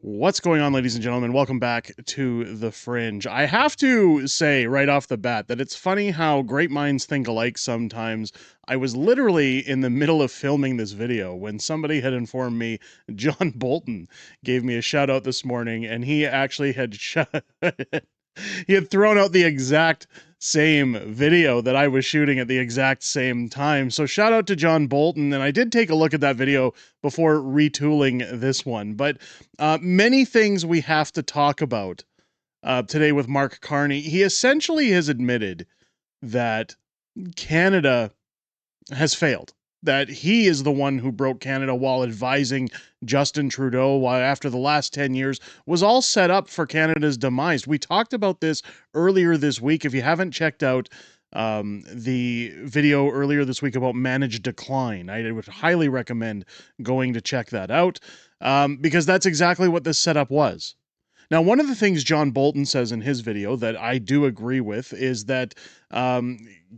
What's going on, ladies and gentlemen? Welcome back to The Fringe. I have to say right off the bat that it's funny how great minds think alike sometimes. I was literally in the middle of filming this video when somebody had informed me John Bolton gave me a shout out this morning, and he actually had he had thrown out the exact same video that I was shooting at the exact same time. So shout out to John Bolton, and I did take a look at that video before retooling this one. But many things we have to talk about today with Mark Carney. He essentially has admitted that Canada has failed, that he is the one who broke Canada while advising Justin Trudeau, while after the last 10 years was all set up for Canada's demise. We talked about this earlier this week. If you haven't checked out the video earlier this week about managed decline, I would highly recommend going to check that out because that's exactly what this setup was. Now, one of the things John Bolton says in his video that I do agree with is that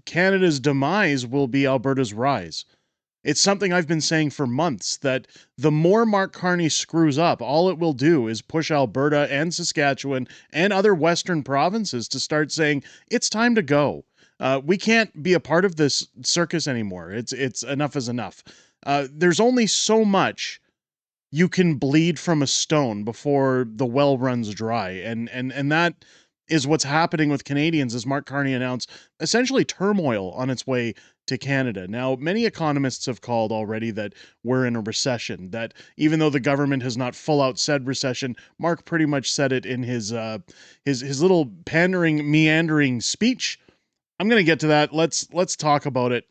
Canada's demise will be Alberta's rise. It's something I've been saying for months, that the more Mark Carney screws up, all it will do is push Alberta and Saskatchewan and other Western provinces to start saying, it's time to go. We can't be a part of this circus anymore. It's enough is enough. There's only so much you can bleed from a stone before the well runs dry. And that is what's happening with Canadians, as Mark Carney announced essentially turmoil on its way to Canada. Now, many economists have called already that we're in a recession, that even though the government has not full out said recession, Mark pretty much said it in his little pandering, meandering speech. I'm going to get to that. Let's talk about it.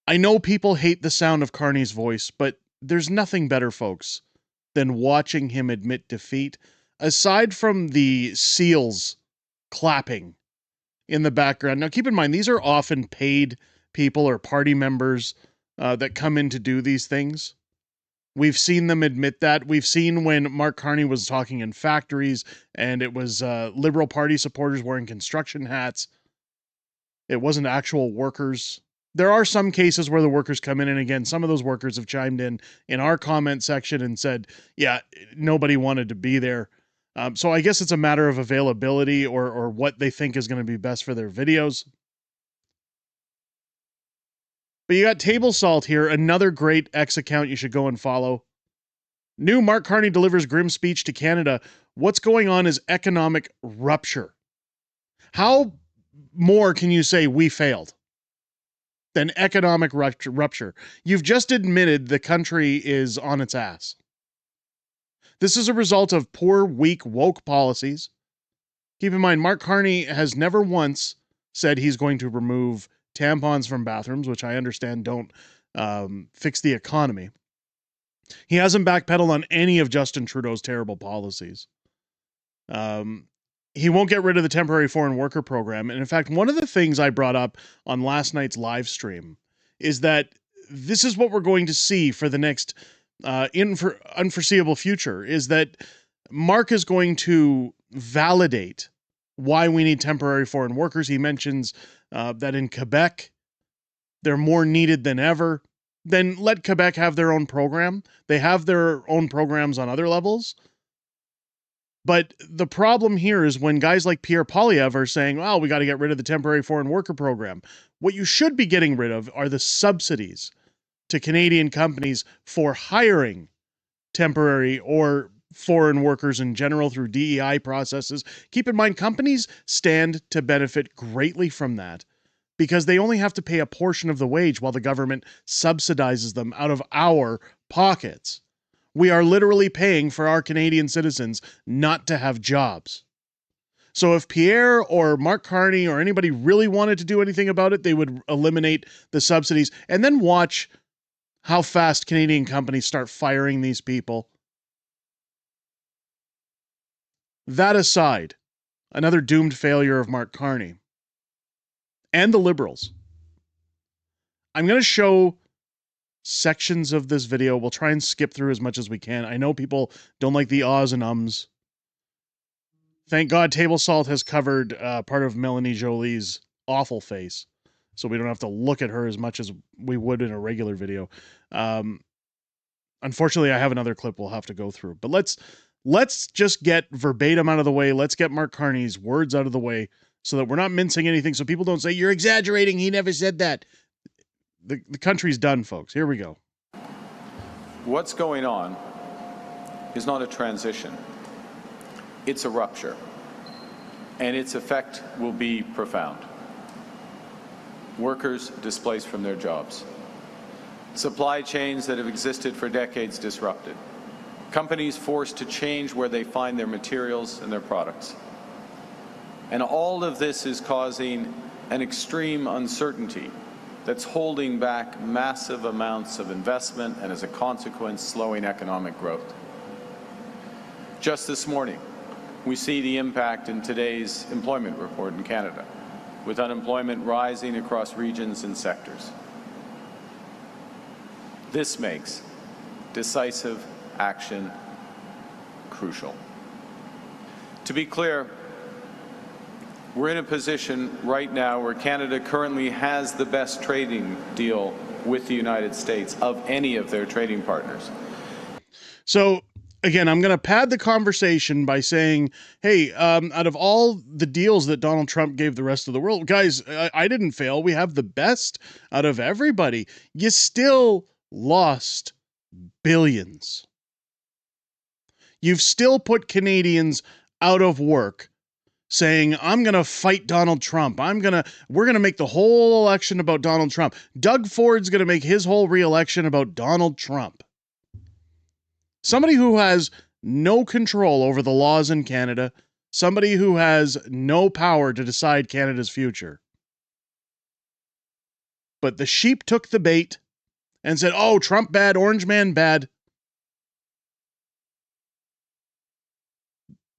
I know people hate the sound of Carney's voice, but there's nothing better, folks, than watching him admit defeat. Aside from the seals clapping in the background. Now, keep in mind, these are often paid people or party members that come in to do these things. We've seen them admit that. We've seen when Mark Carney was talking in factories and it was Liberal Party supporters wearing construction hats. It wasn't actual workers. There are some cases where the workers come in, and again, some of those workers have chimed in our comment section and said, yeah, nobody wanted to be there. So I guess it's a matter of availability or what they think is going to be best for their videos. But you got Table Salt here, another great X account you should go and follow. New Mark Carney delivers grim speech to Canada. What's going on is economic rupture. How more can you say we failed than economic rupture? You've just admitted the country is on its ass. This is a result of poor, weak, woke policies. Keep in mind, Mark Carney has never once said he's going to remove tampons from bathrooms, which I understand don't fix the economy. He hasn't backpedaled on any of Justin Trudeau's terrible policies. He won't get rid of the temporary foreign worker program. And in fact, one of the things I brought up on last night's live stream is that this is what we're going to see for the next unforeseeable future, is that Mark is going to validate why we need temporary foreign workers. He mentions that in Quebec, they're more needed than ever. Then let Quebec have their own program. They have their own programs on other levels. But the problem here is when guys like Pierre Poilievre are saying, well, we got to get rid of the temporary foreign worker program. What you should be getting rid of are the subsidies to Canadian companies for hiring temporary or foreign workers in general through DEI processes. Keep in mind, companies stand to benefit greatly from that because they only have to pay a portion of the wage while the government subsidizes them out of our pockets. We are literally paying for our Canadian citizens not to have jobs. So if Pierre or Mark Carney or anybody really wanted to do anything about it, they would eliminate the subsidies and then watch how fast Canadian companies start firing these people. That aside, another doomed failure of Mark Carney and the Liberals. I'm going to show sections of this video. We'll try and skip through as much as we can. I know people don't like the ahs and ums. Thank God Table Salt has covered part of Melanie Jolie's awful face, so we don't have to look at her as much as we would in a regular video. Unfortunately, I have another clip we'll have to go through. But let's just get verbatim out of the way. Let's get Mark Carney's words out of the way so that we're not mincing anything, so people don't say, you're exaggerating, he never said that. The country's done, folks. Here we go. What's going on is not a transition. It's a rupture. And its effect will be profound. Workers displaced from their jobs. Supply chains that have existed for decades disrupted. Companies forced to change where they find their materials and their products. And all of this is causing an extreme uncertainty that's holding back massive amounts of investment and, as a consequence, slowing economic growth. Just this morning, we see the impact in today's employment report in Canada, with unemployment rising across regions and sectors. This makes decisive action crucial. To be clear, we're in a position right now where Canada currently has the best trading deal with the United States of any of their trading partners. So, again, I'm going to pad the conversation by saying, hey, out of all the deals that Donald Trump gave the rest of the world, guys, I didn't fail. We have the best out of everybody. You still lost billions. You've still put Canadians out of work saying, I'm going to fight Donald Trump. We're going to make the whole election about Donald Trump. Doug Ford's going to make his whole re-election about Donald Trump. Somebody who has no control over the laws in Canada, somebody who has no power to decide Canada's future. But the sheep took the bait and said, oh, Trump bad, Orange Man bad.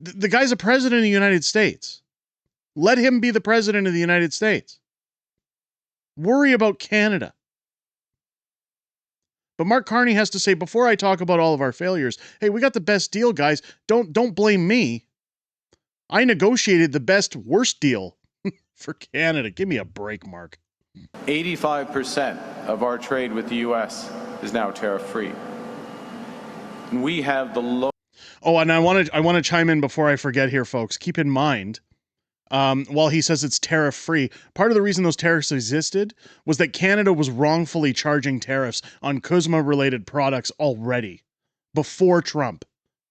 The guy's a president of the United States. Let him be the president of the United States. Worry about Canada. But Mark Carney has to say, before I talk about all of our failures, hey, we got the best deal, guys. Don't blame me. I negotiated the best, worst deal for Canada. Give me a break, Mark. 85% of our trade with the U.S. is now tariff-free. And we have the low. Oh, and I want to chime in before I forget here, folks. Keep in mind, while he says it's tariff-free, part of the reason those tariffs existed was that Canada was wrongfully charging tariffs on CUSMA-related products already, before Trump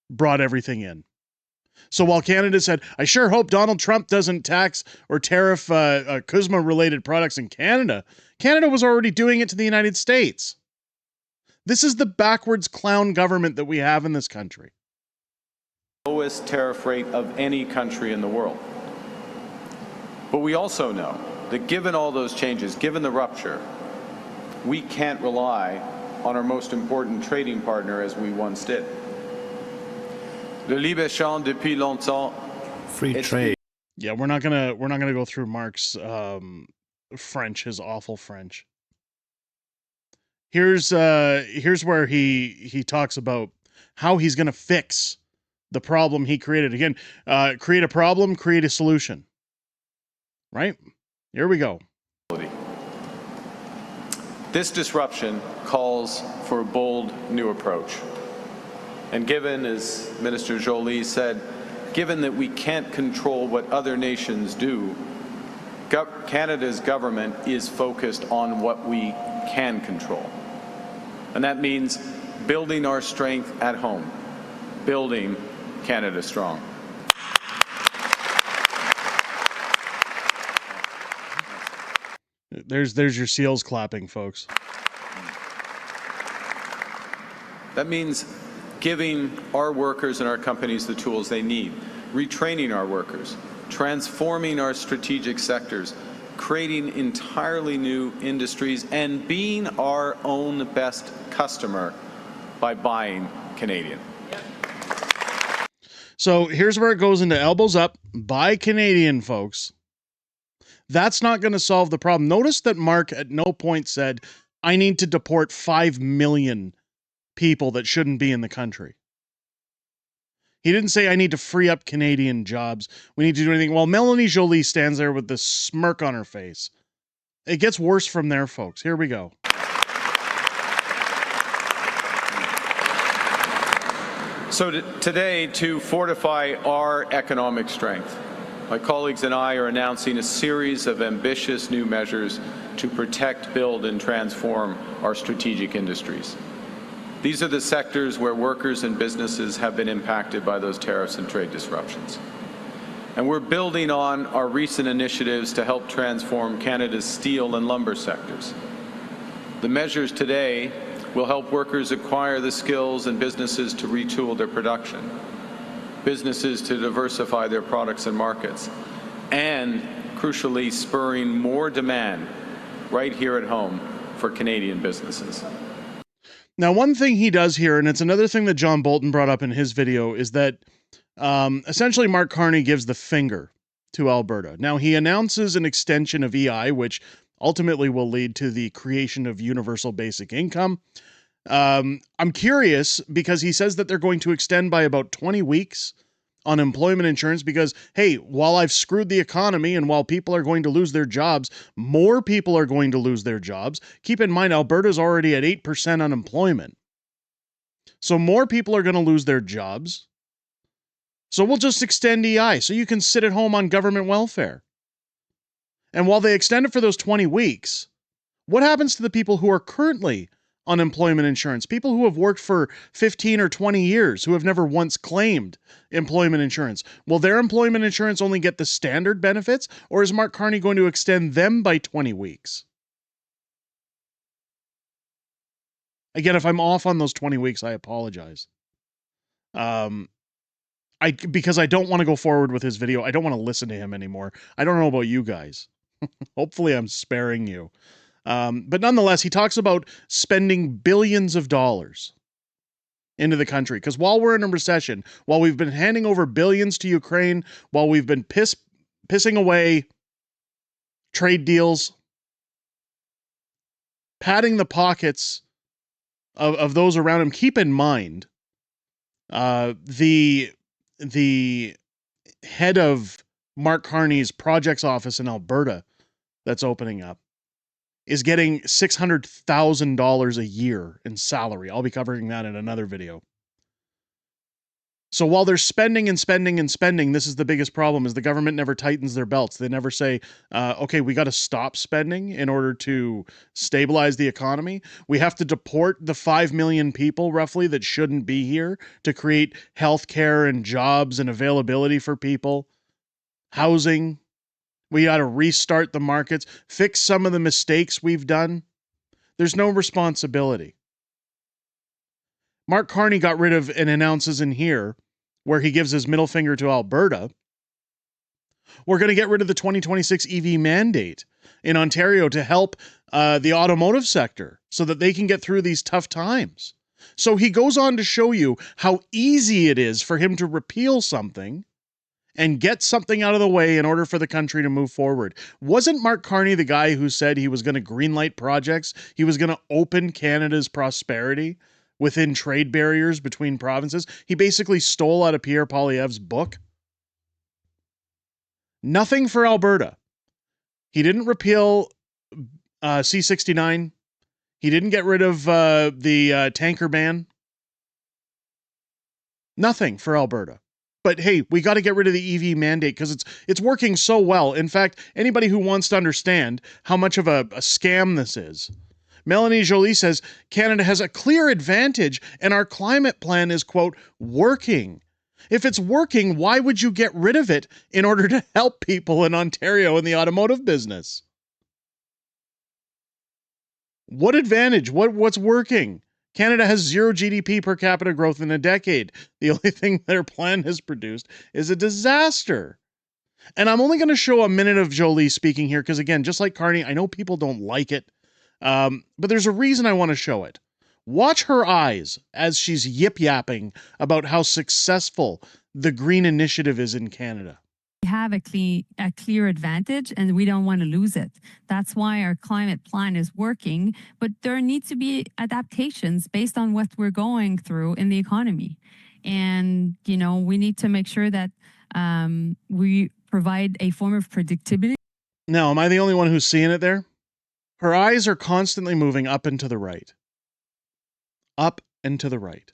brought everything in. So while Canada said, I sure hope Donald Trump doesn't tax or tariff CUSMA-related products in Canada, Canada was already doing it to the United States. This is the backwards clown government that we have in this country. Lowest tariff rate of any country in the world. But we also know that given all those changes, given the rupture, we can't rely on our most important trading partner as we once did. Le libre-échange depuis longtemps. Free trade. Yeah, we're not gonna go through Mark's French, his awful French. Here's where he talks about how he's gonna fix the problem he created. Again, create a problem, create a solution. Right? Here we go. This disruption calls for a bold new approach. And given, as Minister Joly said, given that we can't control what other nations do, Canada's government is focused on what we can control. And that means building our strength at home, building Canada strong. There's your seals clapping, folks. That means giving our workers and our companies the tools they need, retraining our workers, transforming our strategic sectors, creating entirely new industries, and being our own best customer by buying Canadian. So here's where it goes into elbows up. Buy Canadian, folks. That's not going to solve the problem. Notice that Mark at no point said, I need to deport 5 million people that shouldn't be in the country. He didn't say, I need to free up Canadian jobs. We need to do anything. While Melanie Joly stands there with this smirk on her face. It gets worse from there, folks. Here we go. So today, to fortify our economic strength, my colleagues and I are announcing a series of ambitious new measures to protect, build, and transform our strategic industries. These are the sectors where workers and businesses have been impacted by those tariffs and trade disruptions. And we're building on our recent initiatives to help transform Canada's steel and lumber sectors. The measures today will help workers acquire the skills and businesses to retool their production, businesses to diversify their products and markets, and, crucially, spurring more demand right here at home for Canadian businesses. Now, one thing he does here, and it's another thing that John Bolton brought up in his video, is that essentially Mark Carney gives the finger to Alberta. Now, he announces an extension of EI, which ultimately will lead to the creation of universal basic income. I'm curious because he says that they're going to extend by about 20 weeks unemployment insurance because, hey, while I've screwed the economy and while people are going to lose their jobs, more people are going to lose their jobs. Keep in mind, Alberta's already at 8% unemployment. So more people are going to lose their jobs. So we'll just extend EI so you can sit at home on government welfare. And while they extend it for those 20 weeks, what happens to the people who are currently on employment insurance? People who have worked for 15 or 20 years, who have never once claimed employment insurance. Will their employment insurance only get the standard benefits, or is Mark Carney going to extend them by 20 weeks? Again, if I'm off on those 20 weeks, I apologize. Because I don't want to go forward with his video. I don't want to listen to him anymore. I don't know about you guys. Hopefully I'm sparing you. But nonetheless, he talks about spending billions of dollars into the country. Because while we're in a recession, while we've been handing over billions to Ukraine, while we've been pissing away trade deals, padding the pockets of those around him, keep in mind, the head of Mark Carney's projects office in Alberta that's opening up is getting $600,000 a year in salary. I'll be covering that in another video. So while they're spending and spending and spending, this is the biggest problem, is the government never tightens their belts. They never say, okay, we got to stop spending in order to stabilize the economy. We have to deport the 5 million people, roughly, that shouldn't be here to create healthcare and jobs and availability for people, housing. We got to restart the markets, fix some of the mistakes we've done. There's no responsibility. Mark Carney got rid of and announces in here, where he gives his middle finger to Alberta, we're going to get rid of the 2026 EV mandate in Ontario to help the automotive sector so that they can get through these tough times. So he goes on to show you how easy it is for him to repeal something and get something out of the way in order for the country to move forward. Wasn't Mark Carney the guy who said he was going to greenlight projects? He was going to open Canada's prosperity within trade barriers between provinces? He basically stole out of Pierre Poilievre's book. Nothing for Alberta. He didn't repeal C-69. He didn't get rid of the tanker ban. Nothing for Alberta. But hey, we got to get rid of the EV mandate because it's working so well. In fact, anybody who wants to understand how much of a scam this is, Melanie Joly says Canada has a clear advantage and our climate plan is, quote, working. If it's working, why would you get rid of it in order to help people in Ontario in the automotive business? What advantage? What's working? Canada has 0 GDP per capita growth in a decade. The only thing their plan has produced is a disaster. And I'm only going to show a minute of Jolie speaking here because, again, just like Carney, I know people don't like it. But there's a reason I want to show it. Watch her eyes as she's yip-yapping about how successful the Green Initiative is in Canada. We have a clear advantage and we don't want to lose it. That's why our climate plan is working, but there needs to be adaptations based on what we're going through in the economy. And, you know, we need to make sure that we provide a form of predictability. Now, am I the only one who's seeing it there? Her eyes are constantly moving up and to the right. Up and to the right.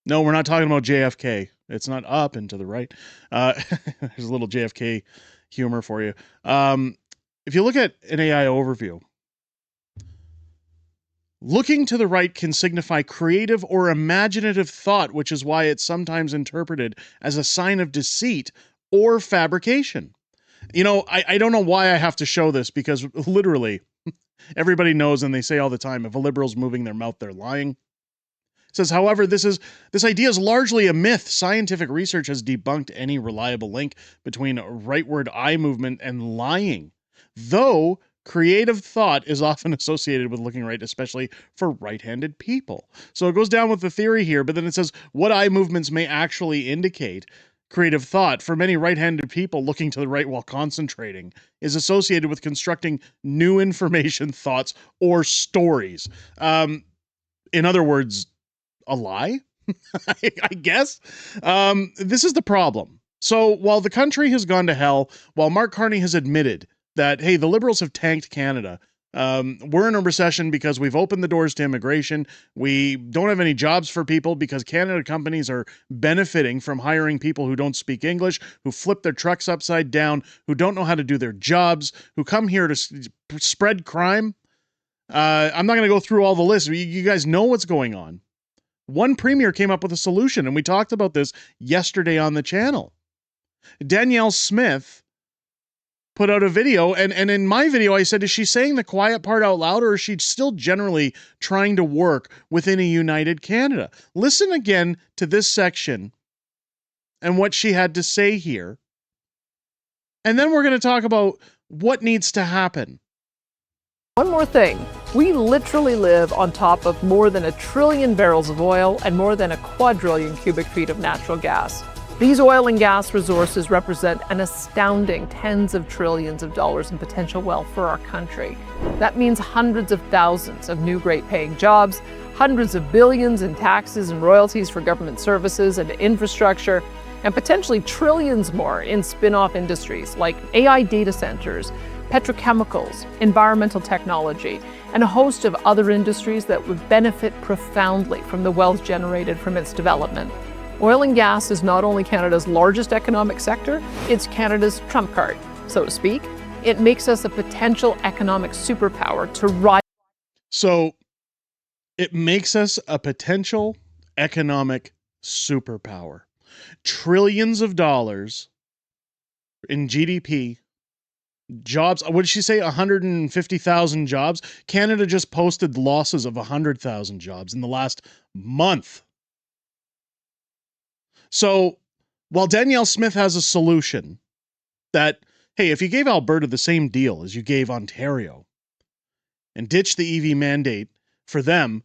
No, we're not talking about JFK. It's not up and to the right. There's a little JFK humor for you. If you look at an AI overview, looking to the right can signify creative or imaginative thought, which is why it's sometimes interpreted as a sign of deceit or fabrication. You know, I don't know why I have to show this, because literally everybody knows, and they say all the time, if a liberal's moving their mouth, they're lying. It says, however, this idea is largely a myth. Scientific research has debunked any reliable link between rightward eye movement and lying, though creative thought is often associated with looking right, especially for right-handed people. So it goes down with the theory here, but then it says what eye movements may actually indicate creative thought. For many right-handed people, looking to the right while concentrating is associated with constructing new information, thoughts, or stories. In other words, a lie, I guess. This is the problem. So while the country has gone to hell, while Mark Carney has admitted that, hey, the Liberals have tanked Canada, we're in a recession because we've opened the doors to immigration. We don't have any jobs for people because Canada companies are benefiting from hiring people who don't speak English, who flip their trucks upside down, who don't know how to do their jobs, who come here to spread crime. I'm not going to go through all the list. You guys know what's going on. One premier came up with a solution, and we talked about this yesterday on the channel. Danielle Smith put out a video, and in my video I said, is she saying the quiet part out loud, or is she still generally trying to work within a united Canada? Listen again to this section and what she had to say here. And then we're going to talk about what needs to happen. One more thing. We literally live on top of more than 1 trillion barrels of oil and more than 1 quadrillion cubic feet of natural gas. These oil and gas resources represent an astounding tens of trillions of dollars in potential wealth for our country. That means hundreds of thousands of new great-paying jobs, hundreds of billions in taxes and royalties for government services and infrastructure, and potentially trillions more in spin-off industries like AI data centers, petrochemicals, environmental technology, and a host of other industries that would benefit profoundly from the wealth generated from its development. Oil and gas is not only Canada's largest economic sector, it's Canada's trump card, so to speak. It makes us a potential economic superpower to ride. So it makes us a potential economic superpower. Trillions of dollars in GDP. Jobs, what did she say? 150,000 jobs. Canada just posted losses of 100,000 jobs in the last month. So while Danielle Smith has a solution that, hey, if you gave Alberta the same deal as you gave Ontario and ditch the EV mandate for them,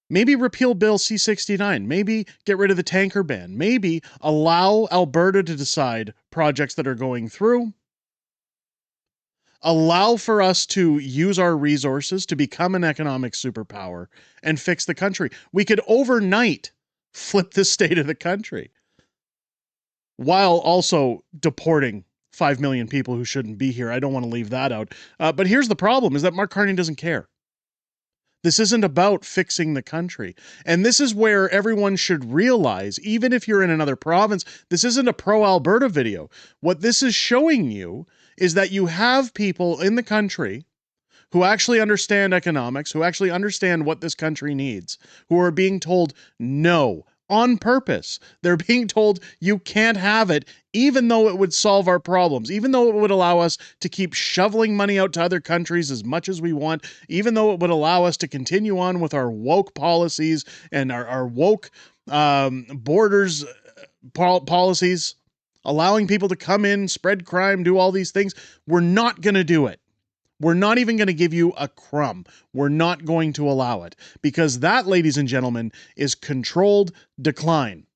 maybe repeal Bill C-69, maybe get rid of the tanker ban, maybe allow Alberta to decide projects that are going through, allow for us to use our resources to become an economic superpower and fix the country. We could overnight flip the state of the country while also deporting 5 million people who shouldn't be here. I don't want to leave that out. But here's the problem, is that Mark Carney doesn't care. This isn't about fixing the country. And this is where everyone should realize, even if you're in another province, this isn't a pro-Alberta video. What this is showing you is that you have people in the country who actually understand economics, who actually understand what this country needs, who are being told no on purpose. They're being told you can't have it, even though it would solve our problems, even though it would allow us to keep shoveling money out to other countries as much as we want, even though it would allow us to continue on with our woke policies and our woke borders policies, allowing people to come in, spread crime, do all these things. We're not going to do it. We're not even going to give you a crumb. We're not going to allow it, because that, ladies and gentlemen, is controlled decline.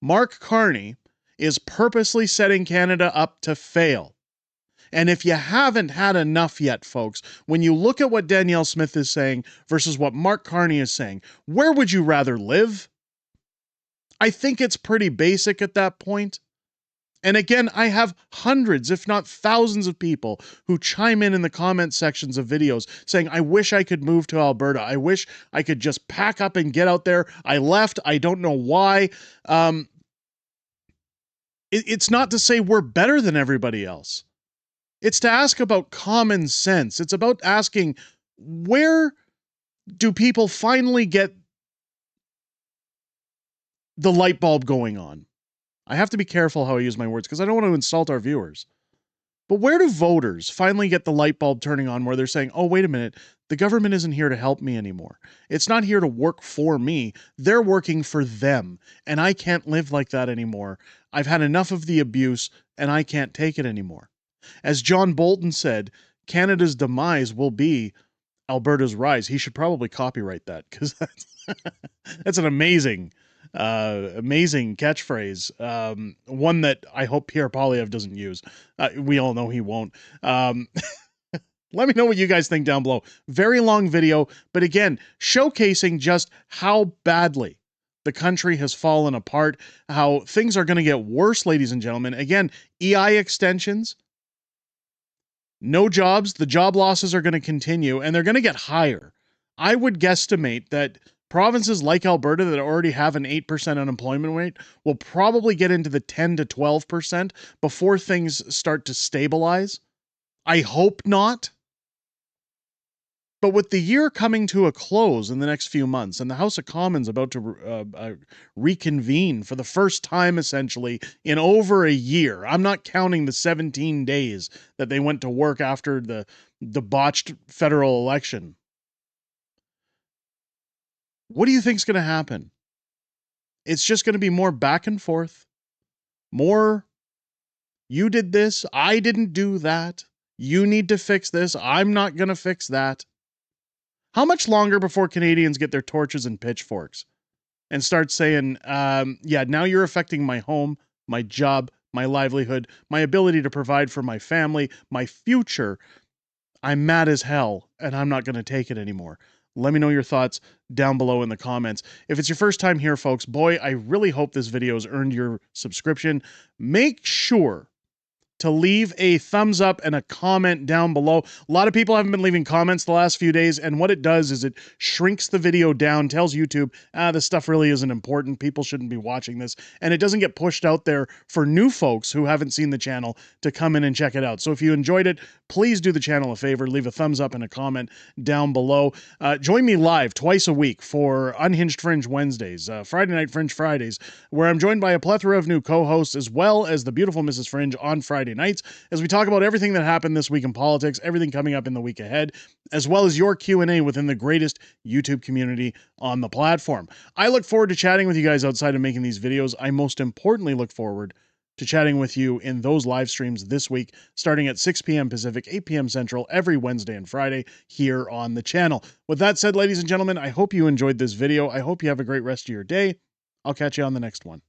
Mark Carney is purposely setting Canada up to fail. And if you haven't had enough yet, folks, when you look at what Danielle Smith is saying versus what Mark Carney is saying, where would you rather live? I think it's pretty basic at that point. And again, I have hundreds, if not thousands of people who chime in the comment sections of videos saying, I wish I could move to Alberta. I wish I could just pack up and get out there. I left. I don't know why. It's not to say we're better than everybody else. It's to ask about common sense. It's about asking, where do people finally get the light bulb going on? I have to be careful how I use my words because I don't want to insult our viewers. But where do voters finally get the light bulb turning on where they're saying, oh, wait a minute, the government isn't here to help me anymore. It's not here to work for me. They're working for them. And I can't live like that anymore. I've had enough of the abuse and I can't take it anymore. As John Bolton said, Canada's demise will be Alberta's rise. He should probably copyright that because that's an amazing catchphrase. One that I hope Pierre Poilievre doesn't use. We all know he won't. Let me know what you guys think down below. Very long video, but again, showcasing just how badly the country has fallen apart, how things are going to get worse, ladies and gentlemen. Again, EI extensions, no jobs, the job losses are going to continue, and they're going to get higher. I would guesstimate that provinces like Alberta that already have an 8% unemployment rate will probably get into the 10 to 12% before things start to stabilize. I hope not. But with the year coming to a close in the next few months and the House of Commons about to reconvene for the first time, essentially, in over a year, I'm not counting the 17 days that they went to work after the botched federal election. What do you think's going to happen? It's just going to be more back and forth. More, you did this, I didn't do that. You need to fix this, I'm not going to fix that. How much longer before Canadians get their torches and pitchforks and start saying, yeah, now you're affecting my home, my job, my livelihood, my ability to provide for my family, my future. I'm mad as hell, and I'm not going to take it anymore. Let me know your thoughts down below in the comments. If it's your first time here, folks, boy, I really hope this video has earned your subscription. Make sure to leave a thumbs up and a comment down below. A lot of people haven't been leaving comments the last few days, and what it does is it shrinks the video down, tells YouTube, this stuff really isn't important, people shouldn't be watching this, and it doesn't get pushed out there for new folks who haven't seen the channel to come in and check it out. So if you enjoyed it, please do the channel a favor, leave a thumbs up and a comment down below. Join me live twice a week for Unhinged Fringe Wednesdays, Friday Night Fringe Fridays, where I'm joined by a plethora of new co-hosts, as well as the beautiful Mrs. Fringe on Friday nights, as we talk about everything that happened this week in politics, everything coming up in the week ahead, as well as your Q&A within the greatest YouTube community on the platform. I look forward to chatting with you guys outside of making these videos. I most importantly look forward to chatting with you in those live streams this week, starting at 6 p.m. Pacific, 8 p.m. Central, every Wednesday and Friday here on the channel. With that said, ladies and gentlemen, I hope you enjoyed this video. I hope you have a great rest of your day. I'll catch you on the next one.